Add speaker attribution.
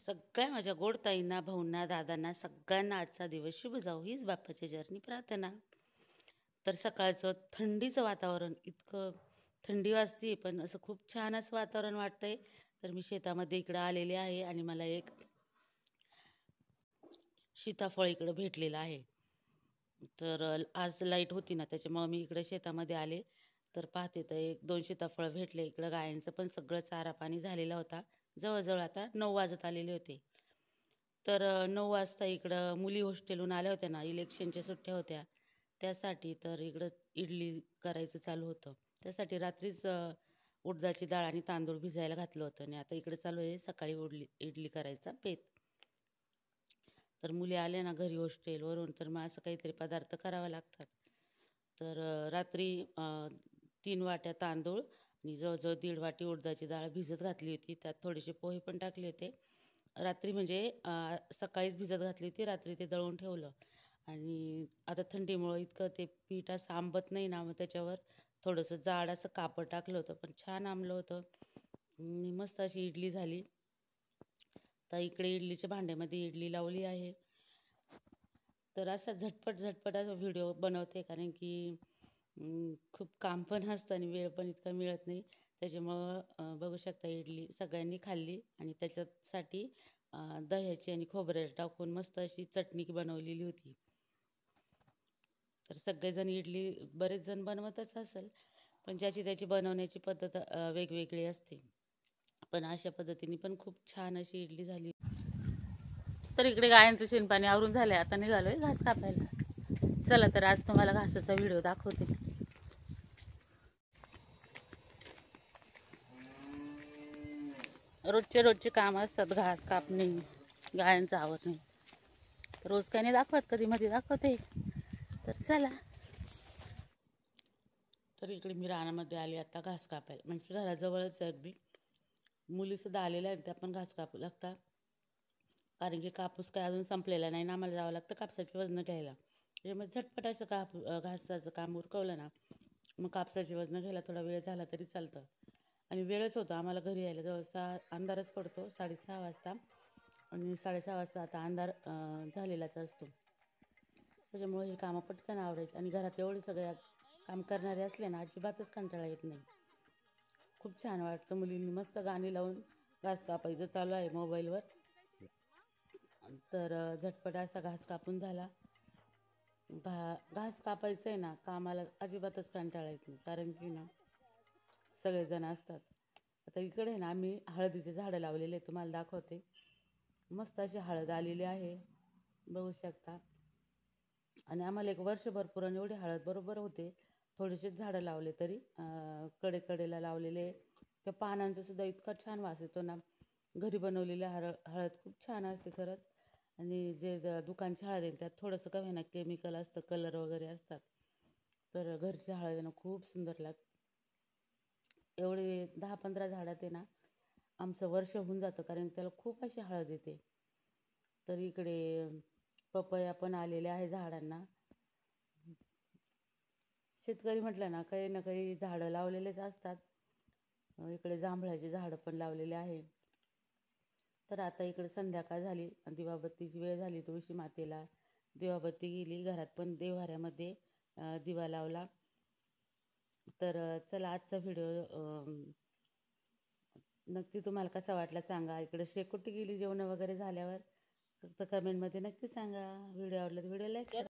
Speaker 1: सगळ्या माझ्या गोड ताईंना, भाऊंना, दादांना सगळ्यांना आजचा दिवस शुभ जाऊ हीच बाप्पाच्या चरणी प्रार्थना. तर सकाळचं थंडीचं वातावरण इतकं थंडी वाजते पण असं खूप छान असं वातावरण वाटतंय. तर मी शेतामध्ये इकडं आलेले आहे आणि मला एक सीताफळ इकडं भेटलेलं आहे. तर आज लाईट होती ना त्याच्यामुळं मी इकडे शेतामध्ये आले. तर पाहते तर 1-2 सीताफळ भेटले. इकडं गायांचं पण सगळं चारा पाणी झालेला होता. जवळजवळ आता 9 वाजत आलेले होते. तर 9 वाजता इकडं मुली हॉस्टेलहून आल्या होत्या ना, इलेक्शनच्या सुट्ट्या होत्या त्यासाठी. तर इकडं इडली करायचं चालू होतं. त्यासाठी रात्रीच उडदाची डाळ आणि तांदूळ भिजायला घातलं होतं आणि आता इकडे चालू आहे सकाळी इडली करायचा बेत. तर मुली आल्या ना घरी हॉस्टेलवरून तर मग असं काहीतरी पदार्थ करावा लागतात. तर रात्री 3 वाट्या तांदूळ आणि जवळजवळ 1.5 वाटी उडदाची डाळ भिजत घातली होती. त्यात थोडेसे पोहे पण टाकले होते. रात्री म्हणजे सकाळीच भिजत घातली होती, रात्री ते दळून ठेवलं. आणि आता थंडीमुळं इतकं ते पीठ असं आंबत नाही ना, मग त्याच्यावर थोडंसं जाड असं कापड टाकलं होतं, पण छान आंबलं होतं आणि मस्त अशी इडली झाली. तर इकडे इडलीच्या भांड्यामध्ये इडली लावली आहे. तर असा झटपट झटपट असा व्हिडिओ बनवते कारण की खूप काम पण असतं आणि वेळ पण इतका मिळत नाही. त्याच्यामुळं बघू शकता इडली सगळ्यांनी खाल्ली आणि त्याच्यासाठी दह्याची आणि खोबरं टाकून मस्त अशी चटणी बनवलेली होती. तर सगळेजण इडली बरेच जण बनवतच असेल, पण ज्याची त्याची बनवण्याची पद्धत वेगवेगळी असते. पण अशा पद्धतीने पण खूप छान अशी इडली झाली. तर इकडे गायांचं शेणपाणी आवरून झालंय, आता निघालोय घास कापायला. चला तर आज तुम्हाला घासाचा व्हिडिओ दाखवते. रोजचे काम असतात, घास कापणे, गायांचं आवरणे. रोज काही नाही दाखवत, कधी मध्ये दाखवते. तर चला. तर इकडे मी रानामध्ये आले आता घास कापायला, म्हणजे घराजवळच अगदी. मुलीसुद्धा आलेल्या आहेत, त्या पण घास कापू लागतात. कारण की कापूस काय अजून संपलेला नाही ना, आम्हाला जावं लागतं कापसाची वजनं घ्यायला. त्याच्यामुळे झटपट असं घासाचं काम उरकवलं ना, मग कापसाची वजनं घ्यायला थोडा वेळ झाला तरी चालतं. आणि वेळच होतो आम्हाला घरी यायला, जवळ अंधारच पडतो 6:30 वाजता. आणि 6:30 वाजता आता अंधार झालेलाच असतो. त्याच्यामुळे हे कामं पटकन आवरायची आणि घरात एवढे सगळे काम करणारे असले ना, अजिबातच कंटाळा येत नाही. खूप छान वाटतं. मुलींनी मस्त गाणी लावून घास कापायचं चालू आहे मोबाईलवर. तर झटपट असा घास कापून झाला. घास कापायचं आहे ना, कामाला अजिबातच कंटाळा येत नाही कारण की ना सगळेजण असतात. आता इकडे ना आम्ही हळदीचे झाडं लावलेले आहे, तुम्हाला दाखवते. मस्त अशी हळद आलेली आहे, बघू शकता. आणि आम्हाला एक वर्षभर पुरण एवढी हळद बरोबर होते. थोडेसेच झाडं लावले तरी कडेला लावलेले. त्या पानांचा सुद्धा इतका छान वास येतो ना. घरी बनवलेली हळद खूप छान असते खरंच. आणि जे दुकानची हळद आहे त्यात थोडंसं कमी ना केमिकल असतं, कलर वगैरे असतात. तर घरच्या हळदीनं खूप सुंदर लागते. एवढे 10-15 झाडात आहे ना आमचं वर्ष होऊन जातं, कारण त्याला खूप अशी हळद येते. तर इकडे पपया पण आलेल्या आहे झाडांना. शेतकरी म्हटलं ना काही झाडं लावलेलेच असतात. इकडे जांभळाची झाडं पण लावलेले आहे. तर आता इकडे संध्याकाळ झाली, दिवाबत्तीची वेळ झाली. तुळशी मातेला दिवाबत्ती गेली, घरात पण देव्हाऱ्यामध्ये दिवा लावला. तर चला आजचा व्हिडिओ नक्की तुम्हाला कसा वाटला सांगा. इकडे शेकोटी गेली जेवण वगैरे झाल्यावर. फक्त कमेंटमध्ये नक्की सांगा. व्हिडिओ आवडला तर व्हिडिओ लाईक करा.